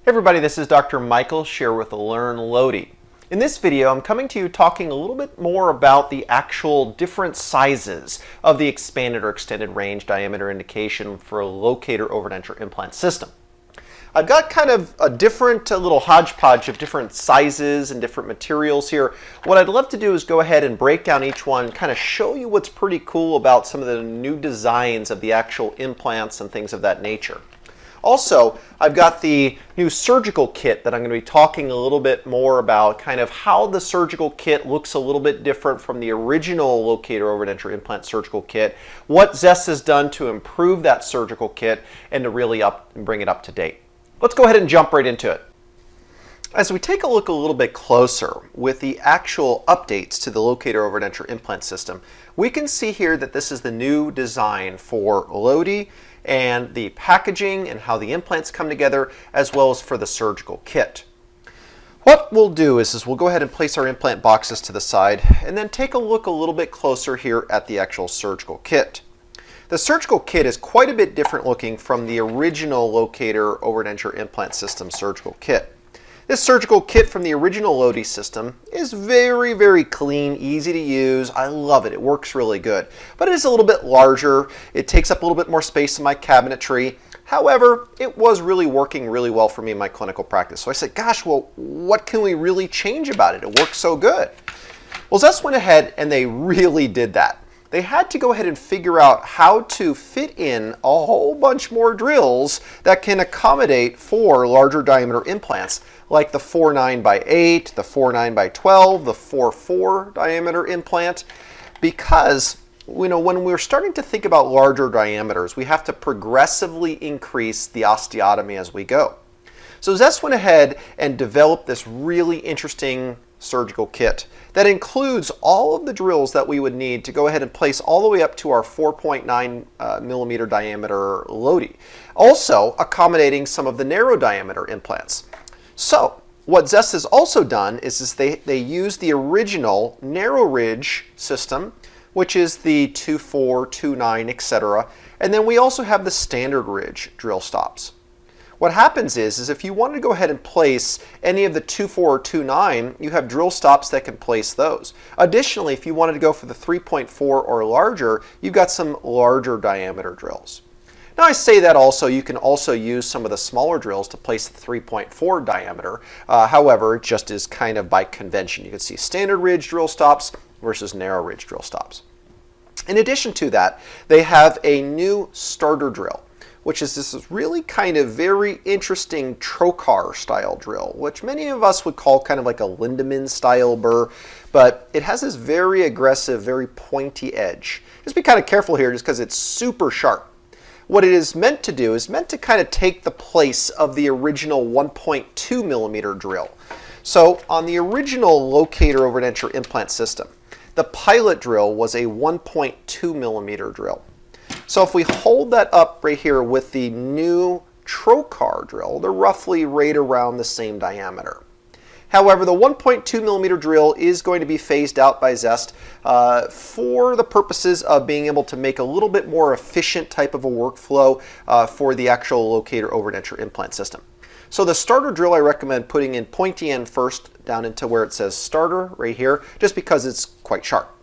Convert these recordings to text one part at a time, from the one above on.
Hey everybody, this is Dr. Michael Scherer with Learn LODI. In this video, I'm coming to you talking a little bit more about the actual different sizes of the expanded or extended range diameter indication for a LOCATOR Overdenture Implant System. I've got kind of a different little hodgepodge of different sizes and different materials here. What I'd love to do is go ahead and break down each one, kind of show you what's pretty cool about some of the new designs of the actual implants and things of that nature. Also, I've got the new surgical kit that I'm going to be talking a little bit more about, kind of how the surgical kit looks a little bit different from the original LOCATOR Overdenture Implant surgical kit, what Zest has done to improve that surgical kit and to really bring it up to date. Let's go ahead and jump right into it. As we take a look a little bit closer with the actual updates to the LOCATOR Overdenture Implant System, we can see here that this is the new design for LODI and the packaging and how the implants come together, as well as for the surgical kit. What we'll do is we'll go ahead and place our implant boxes to the side and then take a look a little bit closer here at the actual surgical kit. The surgical kit is quite a bit different looking from the original LOCATOR Overdenture Implant System surgical kit. This surgical kit from the original LODI system is very, very clean, easy to use. I love it. It works really good. But it is a little bit larger. It takes up a little bit more space in my cabinetry. However, it was really working really well for me in my clinical practice. So I said, gosh, well, what can we really change about it? It works so good. Well, Zest went ahead and they really did that. They had to go ahead and figure out how to fit in a whole bunch more drills that can accommodate for larger diameter implants, like the 4.9 by 8, the 4.9 by 12, the 4.4 diameter implant, because when we're starting to think about larger diameters, we have to progressively increase the osteotomy as we go. So Zest went ahead and developed this really interesting surgical kit that includes all of the drills that we would need to go ahead and place all the way up to our 4.9 millimeter diameter LODI, also accommodating some of the narrow diameter implants. So what Zest has also done is they use the original narrow ridge system, which is the 2.4, 2.9, etc. And then we also have the standard ridge drill stops. What happens is if you wanted to go ahead and place any of the 2.4 or 2.9, you have drill stops that can place those. Additionally, if you wanted to go for the 3.4 or larger, you've got some larger diameter drills. Now I say that also, you can also use some of the smaller drills to place the 3.4 diameter. However, it just is kind of by convention. You can see standard ridge drill stops versus narrow ridge drill stops. In addition to that, they have a new starter drill, which is this really kind of very interesting trocar style drill, which many of us would call kind of like a Lindemann style burr, but it has this very aggressive, very pointy edge. Just be kind of careful here just because it's super sharp. What it is meant to do is meant to kind of take the place of the original 1.2 millimeter drill. So on the original LOCATOR Overdenture Implant System, the pilot drill was a 1.2 millimeter drill. So if we hold that up right here with the new trocar drill, they're roughly right around the same diameter. However, the 1.2 millimeter drill is going to be phased out by Zest for the purposes of being able to make a little bit more efficient type of a workflow for the actual LOCATOR Overdenture Implant System. So the starter drill, I recommend putting in pointy end first down into where it says starter right here, just because it's quite sharp.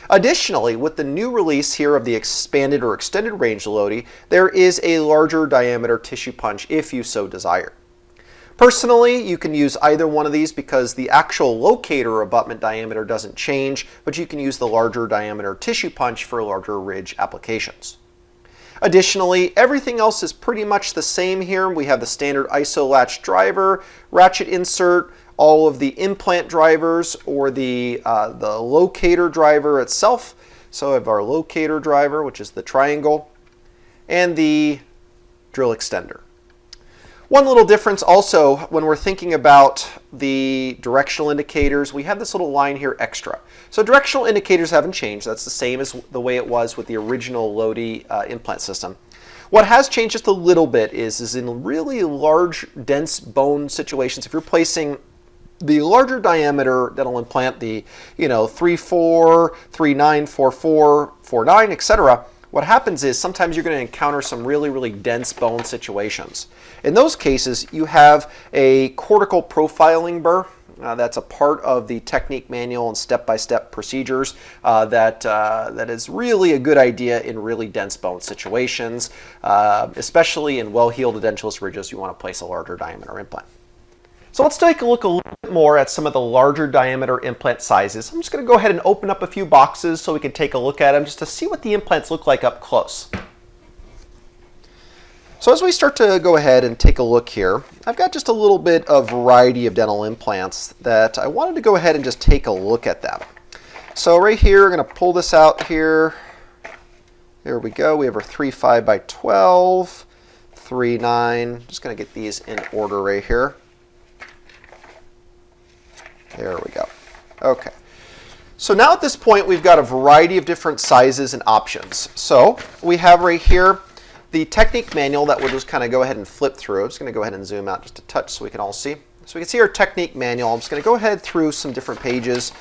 Additionally, with the new release here of the expanded or extended range LODI, there is a larger diameter tissue punch if you so desire. Personally, you can use either one of these because the actual LOCATOR abutment diameter doesn't change, but you can use the larger diameter tissue punch for larger ridge applications. Additionally, everything else is pretty much the same here. We have the standard ISO latch driver, ratchet insert, all of the implant drivers or the LOCATOR driver itself. So we have our LOCATOR driver, which is the triangle, and the drill extender. One little difference also when we're thinking about the directional indicators, we have this little line here extra. So directional indicators haven't changed. That's the same as the way it was with the original LODI implant system. What has changed just a little bit is in really large, dense bone situations, if you're placing the larger diameter dental implant, the 3.4, 3.9, 4.4, 4.9, etc., what happens is sometimes you're going to encounter some really dense bone situations. In those cases, you have a cortical profiling burr. That's a part of the technique manual and step-by-step procedures that is really a good idea in really dense bone situations, especially in well-healed edentulous ridges. You want to place a larger diameter implant. So let's take a look a little bit more at some of the larger diameter implant sizes. I'm just going to go ahead and open up a few boxes so we can take a look at them just to see what the implants look like up close. So as we start to go ahead and take a look here, I've got just a little bit of variety of dental implants that I wanted to go ahead and just take a look at them. So right here, we're going to pull this out here. There we go. We have our 3.5 by 12, 3.9. Just going to get these in order right here. There we go. Okay. So now at this point, we've got a variety of different sizes and options. So we have right here the technique manual that we'll just kind of go ahead and flip through. I'm just going to go ahead and zoom out just a touch so we can all see. So we can see our technique manual. I'm just going to go ahead through some different pages,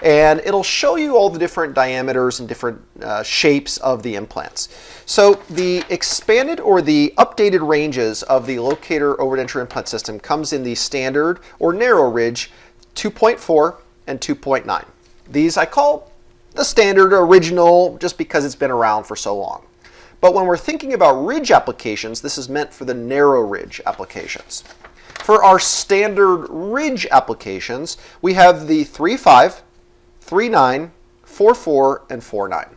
and it'll show you all the different diameters and different shapes of the implants. So the expanded or the updated ranges of the LOCATOR Overdenture Implant System comes in the standard or narrow ridge 2.4 and 2.9. These I call the standard original just because it's been around for so long. But when we're thinking about ridge applications, this is meant for the narrow ridge applications. For our standard ridge applications, we have the 3.5, 3.9, 4.4, and 4.9.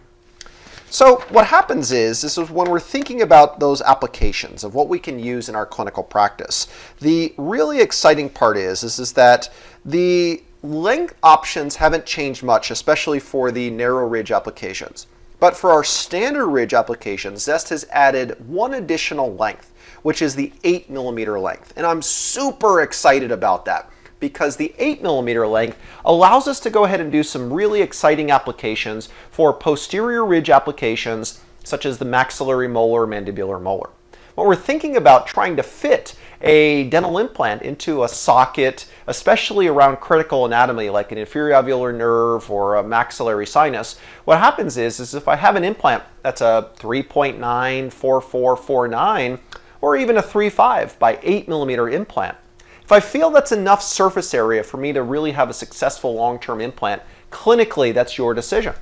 So what happens is, this is when we're thinking about those applications of what we can use in our clinical practice. The really exciting part is that the length options haven't changed much, especially for the narrow ridge applications. But for our standard ridge applications, Zest has added one additional length, which is the 8mm length. And I'm super excited about that because the 8mm length allows us to go ahead and do some really exciting applications for posterior ridge applications, such as the maxillary molar, mandibular molar. When we're thinking about trying to fit a dental implant into a socket, especially around critical anatomy like an inferior alveolar nerve or a maxillary sinus, what happens is if I have an implant that's a 3.9, 4.4, 4.9, or even a 3.5 by 8mm implant, if I feel that's enough surface area for me to really have a successful long-term implant, clinically that's your decision.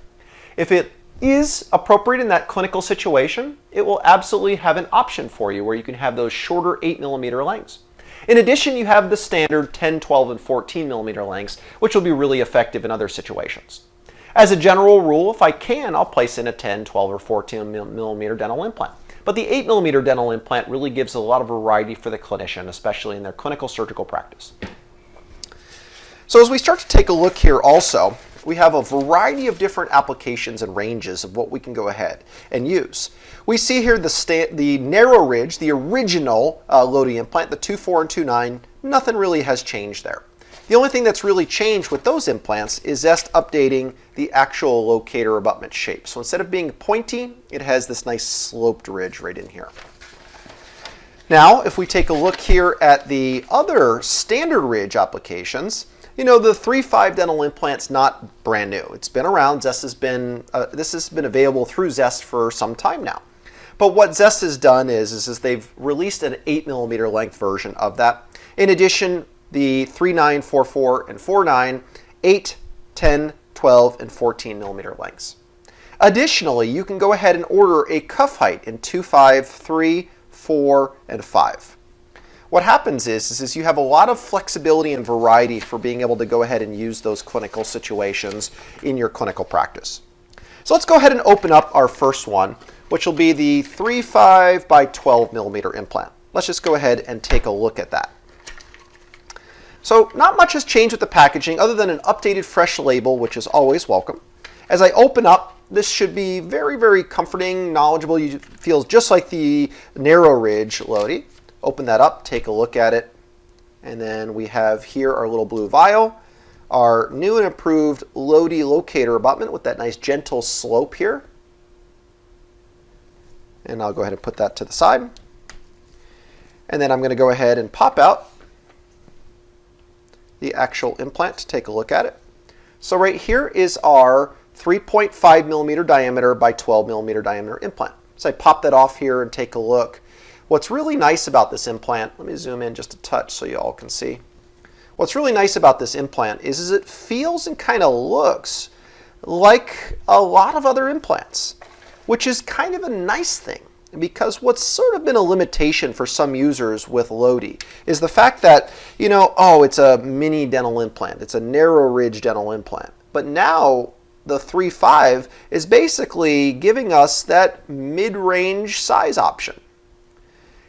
If it is appropriate in that clinical situation, it will absolutely have an option for you where you can have those shorter 8mm lengths. In addition, you have the standard 10, 12, and 14mm lengths, which will be really effective in other situations. As a general rule, if I can, I'll place in a 10, 12, or 14mm dental implant. But the 8mm dental implant really gives a lot of variety for the clinician, especially in their clinical surgical practice. So as we start to take a look here also, we have a variety of different applications and ranges of what we can go ahead and use. We see here the narrow ridge, the original LODI implant, the 2.4 and 2.9, nothing really has changed there. The only thing that's really changed with those implants is Zest updating the actual LOCATOR abutment shape. So instead of being pointy, it has this nice sloped ridge right in here. Now, if we take a look here at the other standard ridge applications, you know, the 3.5 dental implant's not brand new. It's been around. Zest has been, this has been available through Zest for some time now. But what Zest has done is they've released an 8mm length version of that. In addition, the 3.9, 4.4, and 4.9, 8, 10, 12, and 14mm lengths. Additionally, you can go ahead and order a cuff height in 2.5, 3, 4, and 5. What happens is you have a lot of flexibility and variety for being able to go ahead and use those clinical situations in your clinical practice. So let's go ahead and open up our first one, which will be the 3.5 by 12mm implant. Let's just go ahead and take a look at that. So not much has changed with the packaging other than an updated fresh label, which is always welcome. As I open up, this should be very comforting, knowledgeable. It feels just like the narrow ridge LODI. Open that up, take a look at it, and then we have here our little blue vial, our new and improved LODI LOCATOR abutment with that nice gentle slope here. And I'll go ahead and put that to the side. And then I'm going to go ahead and pop out the actual implant to take a look at it. So right here is our 3.5 millimeter diameter by 12 millimeter diameter implant. So I pop that off here and take a look. What's really nice about this implant, let me zoom in just a touch so you all can see. What's really nice about this implant is it feels and kind of looks like a lot of other implants, which is kind of a nice thing. Because what's sort of been a limitation for some users with LODI is the fact that, you know, oh, it's a mini dental implant. It's a narrow ridge dental implant. But now the 3.5 is basically giving us that mid-range size option.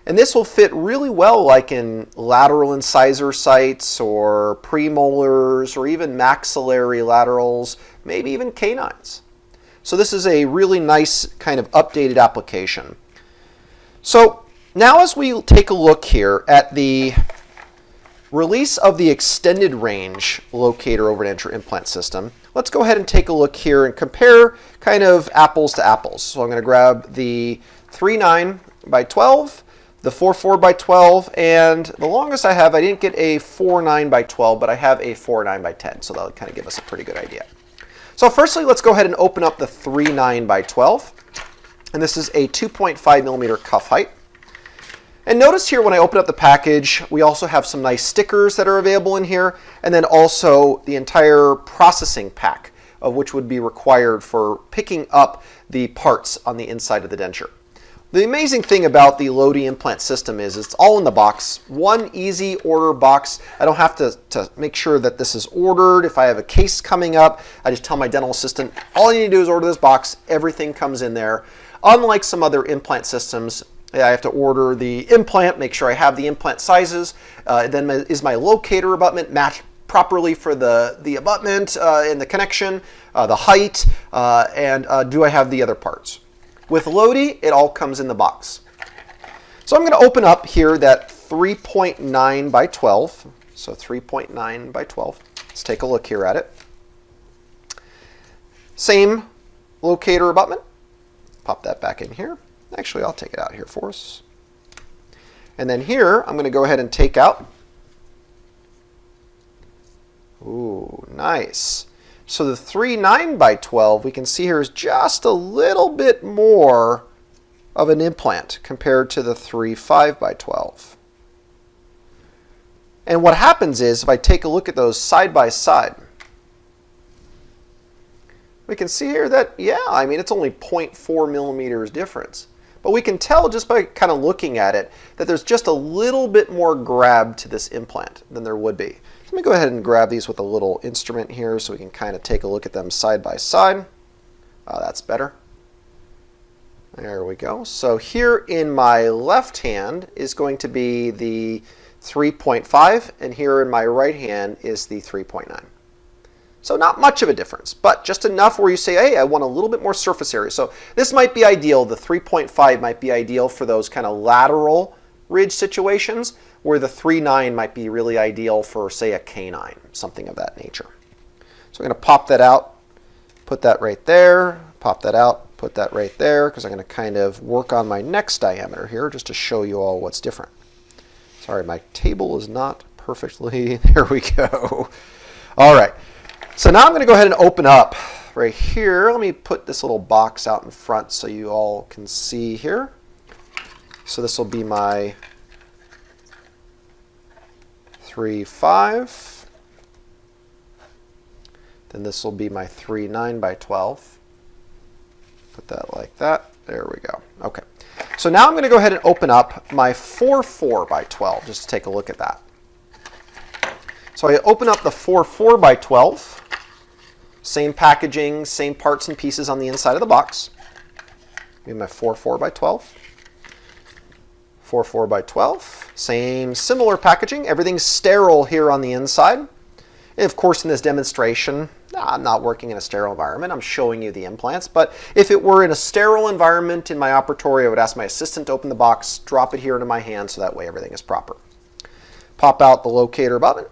And this will fit really well like in lateral incisor sites or premolars or even maxillary laterals, maybe even canines. So this is a really nice kind of updated application. So now as we take a look here at the release of the extended range LOCATOR Overdenture Implant System, let's go ahead and take a look here and compare kind of apples to apples. So I'm going to grab the 3.9 by 12, the 4.4 by 12, and the longest I have, I didn't get a 4.9 by 12, but I have a 4.9 by 10, so that'll kind of give us a pretty good idea. So firstly, let's go ahead and open up the 3.9 by 12. And this is a 2.5 millimeter cuff height. And notice here when I open up the package, we also have some nice stickers that are available in here, and then also the entire processing pack of which would be required for picking up the parts on the inside of the denture. The amazing thing about the LODI implant system is it's all in the box, one easy order box. I don't have to make sure that this is ordered. If I have a case coming up, I just tell my dental assistant, all I need to do is order this box, everything comes in there. Unlike some other implant systems, I have to order the implant, make sure I have the implant sizes, then is my locator abutment matched properly for the abutment and the connection, the height, and do I have the other parts. With LODI, it all comes in the box. So I'm going to open up here that 3.9 by 12. So 3.9 by 12. Let's take a look here at it. Same locator abutment. Pop that back in here. Actually, I'll take it out here for us. And then here, I'm going to go ahead and take out. Ooh, nice. So the 3.9 by 12, we can see here is just a little bit more of an implant compared to the 3.5 by 12. And what happens is, if I take a look at those side by side, we can see here that, yeah, I mean, it's only 0.4 millimeters difference. But we can tell just by kind of looking at it that there's just a little bit more grab to this implant than there would be. Let me go ahead and grab these with a little instrument here so we can kind of take a look at them side by side. Oh, that's better. There we go. So here in my left hand is going to be the 3.5, and here in my right hand is the 3.9. So not much of a difference, but just enough where you say, hey, I want a little bit more surface area. So this might be ideal. The 3.5 might be ideal for those kind of lateral ridge situations, where the 3.9 might be really ideal for, say, a canine, something of that nature. So I'm going to pop that out, put that right there, pop that out, put that right there, because I'm going to kind of work on my next diameter here just to show you all what's different. Sorry, my table is not perfectly, there we go. All right. So now I'm going to go ahead and open up right here. Let me put this little box out in front so you all can see here. So this will be my 3.5. Then this will be my 3.9 by 12. Put that like that. There we go. Okay. So now I'm going to go ahead and open up my 4.4 by 12 just to take a look at that. So I open up the 4.4 by 12. Same packaging, same parts and pieces on the inside of the box. Give my 4.4 by 12. 4.4 by 12. Same similar packaging. Everything's sterile here on the inside. And of course, in this demonstration, I'm not working in a sterile environment. I'm showing you the implants. But if it were in a sterile environment in my operatory, I would ask my assistant to open the box, drop it here into my hand so that way everything is proper. Pop out the locator abutment.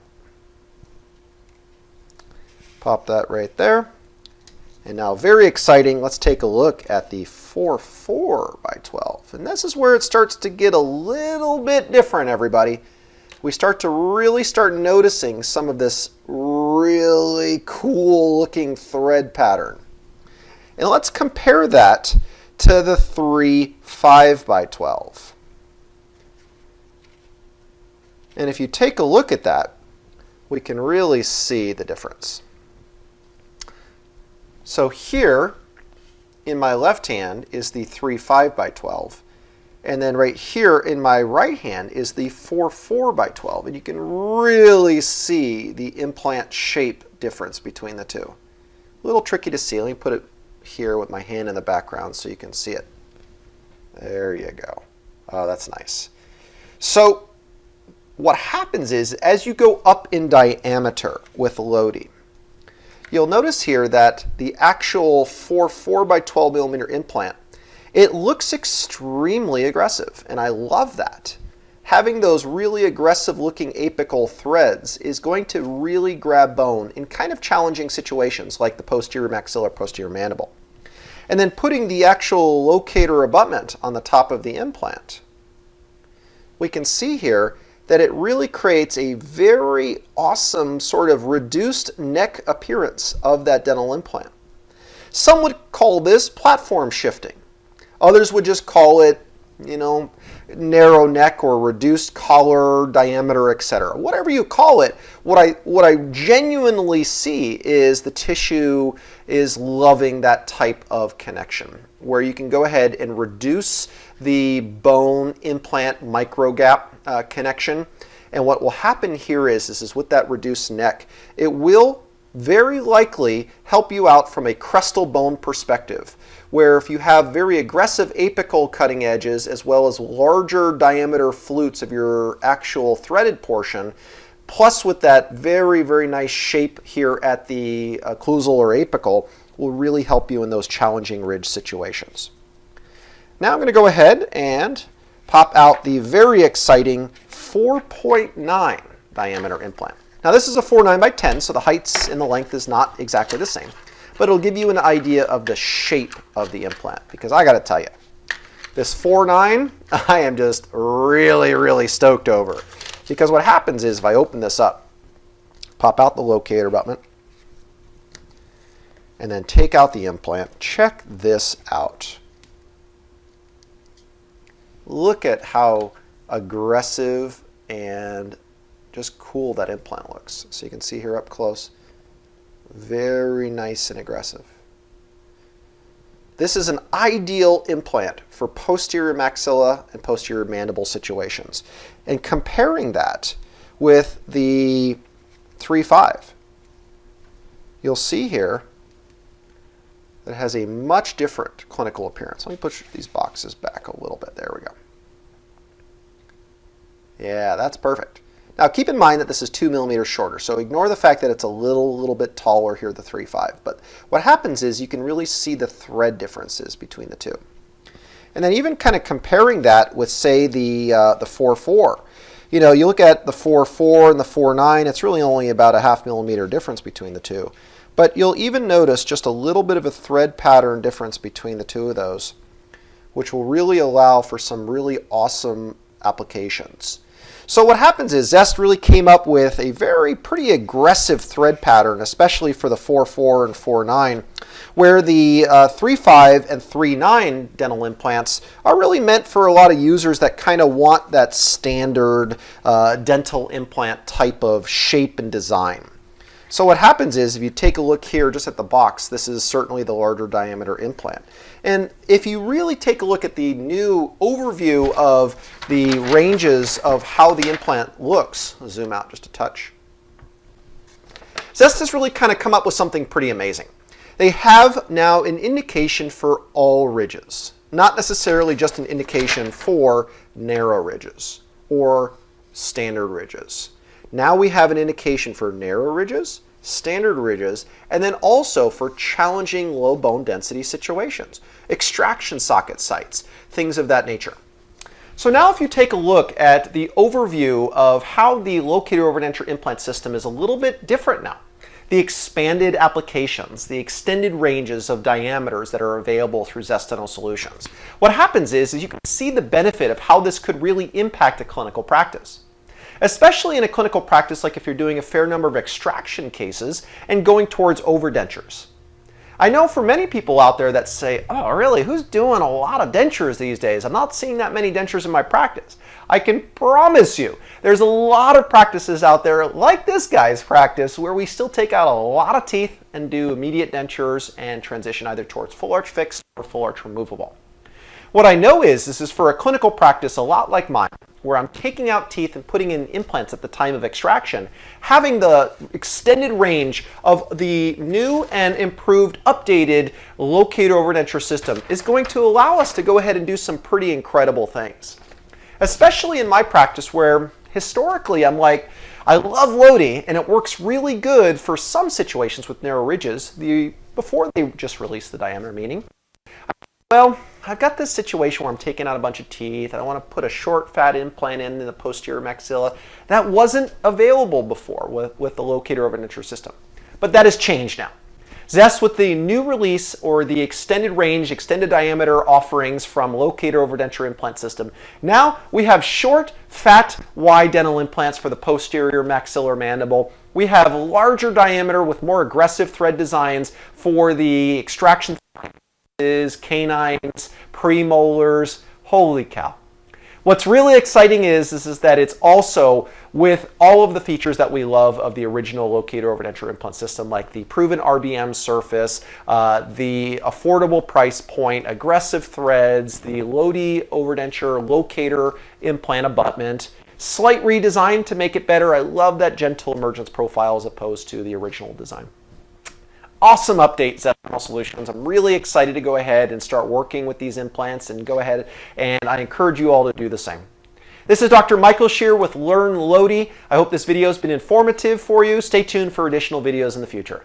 Pop that right there. And now, very exciting, let's take a look at the 4.4 by 12. And this is where it starts to get a little bit different, everybody. We start to really start noticing some of this really cool looking thread pattern. And let's compare that to the 3 5x12. And if you take a look at that, we can really see the difference. So here in my left hand is the 3 5x12. And then right here in my right hand is the 4 4x12. And you can really see the implant shape difference between the two. A little tricky to see. Let me put it here with my hand in the background so you can see it. There you go. Oh, that's nice. So what happens is, as you go up in diameter with LODI, you'll notice here that the actual 4 4x12 millimeter implant, it looks extremely aggressive, and I love that. Having those really aggressive looking apical threads is going to really grab bone in kind of challenging situations like the posterior maxilla, posterior mandible. And then putting the actual locator abutment on the top of the implant, we can see here that it really creates a very awesome sort of reduced neck appearance of that dental implant. Some would call this platform shifting. Others would just call it, narrow neck or reduced collar diameter, etc. Whatever you call it, what I genuinely see is the tissue is loving that type of connection, where you can go ahead and reduce the bone implant microgap connection. And what will happen here is with that reduced neck, it will very likely help you out from a crestal bone perspective, where if you have very aggressive apical cutting edges as well as larger diameter flutes of your actual threaded portion, plus with that very, very nice shape here at the occlusal or apical, will really help you in those challenging ridge situations. Now I'm going to go ahead and pop out the very exciting 4.9 diameter implant. Now this is a 4.9x10, so the heights and the length is not exactly the same, but it'll give you an idea of the shape of the implant, because I got to tell you, this 4.9 I am just really, really stoked over, because what happens is if I open this up, pop out the locator abutment, and then take out the implant, check this out. Look at how aggressive and just cool that implant looks. So you can see here up close, very nice and aggressive. This is an ideal implant for posterior maxilla and posterior mandible situations. And comparing that with the 3.5, you'll see here that it has a much different clinical appearance. Let me push these boxes back a little bit. There we go. Yeah, that's perfect. Now keep in mind that this is 2 millimeters shorter, so ignore the fact that it's a little bit taller here, the 3.5. But what happens is you can really see the thread differences between the two. And then even kind of comparing that with, say, the 4.4. You look at the 4.4 and the 4.9, it's really only about a 0.5 millimeter difference between the two. But you'll even notice just a little bit of a thread pattern difference between the two of those, which will really allow for some really awesome applications. So what happens is Zest really came up with a pretty aggressive thread pattern, especially for the 4.4 and 4.9, where the 3.5 and 3.9 dental implants are really meant for a lot of users that kind of want that standard dental implant type of shape and design. So what happens is if you take a look here just at the box, this is certainly the larger diameter implant. And if you really take a look at the new overview of the ranges of how the implant looks, I'll zoom out just a touch. Zest has really kind of come up with something pretty amazing. They have now an indication for all ridges, not necessarily just an indication for narrow ridges or standard ridges. Now we have an indication for narrow ridges, standard ridges, and then also for challenging low bone density situations, extraction socket sites, things of that nature. So now if you take a look at the overview of how the LOCATOR Overdenture Implant System is a little bit different now. The expanded applications, the extended ranges of diameters that are available through Zest Dental Solutions. What happens is you can see the benefit of how this could really impact a clinical practice. Especially in a clinical practice like if you're doing a fair number of extraction cases and going towards overdentures. I know for many people out there that say, oh really, who's doing a lot of dentures these days? I'm not seeing that many dentures in my practice. I can promise you, there's a lot of practices out there like this guy's practice where we still take out a lot of teeth and do immediate dentures and transition either towards full arch fixed or full arch removable. What I know is this is for a clinical practice a lot like mine, where I'm taking out teeth and putting in implants at the time of extraction. Having the extended range of the new and improved, updated LOCATOR Overdenture System is going to allow us to go ahead and do some pretty incredible things. Especially in my practice where historically I'm like, I love LODI and it works really good for some situations with narrow ridges before they just release the diameter, meaning, well, I've got this situation where I'm taking out a bunch of teeth and I want to put a short fat implant in the posterior maxilla. That wasn't available before with the LOCATOR Overdenture System. But that has changed now. Zest, with the new release or the extended range, extended diameter offerings from LOCATOR Overdenture Implant System, now we have short, fat, wide dental implants for the posterior maxillar mandible. We have larger diameter with more aggressive thread designs for the extraction canines, premolars. Holy cow. What's really exciting is that it's also with all of the features that we love of the original LOCATOR Overdenture Implant System, like the proven RBM surface, the affordable price point, aggressive threads, the LODI Overdenture LOCATOR implant abutment, slight redesign to make it better. I love that gentle emergence profile as opposed to the original design. Awesome update, Zest Dental Solutions. I'm really excited to go ahead and start working with these implants and go ahead, and I encourage you all to do the same. This is Dr. Michael Scherer with Learn LODI. I hope this video has been informative for you. Stay tuned for additional videos in the future.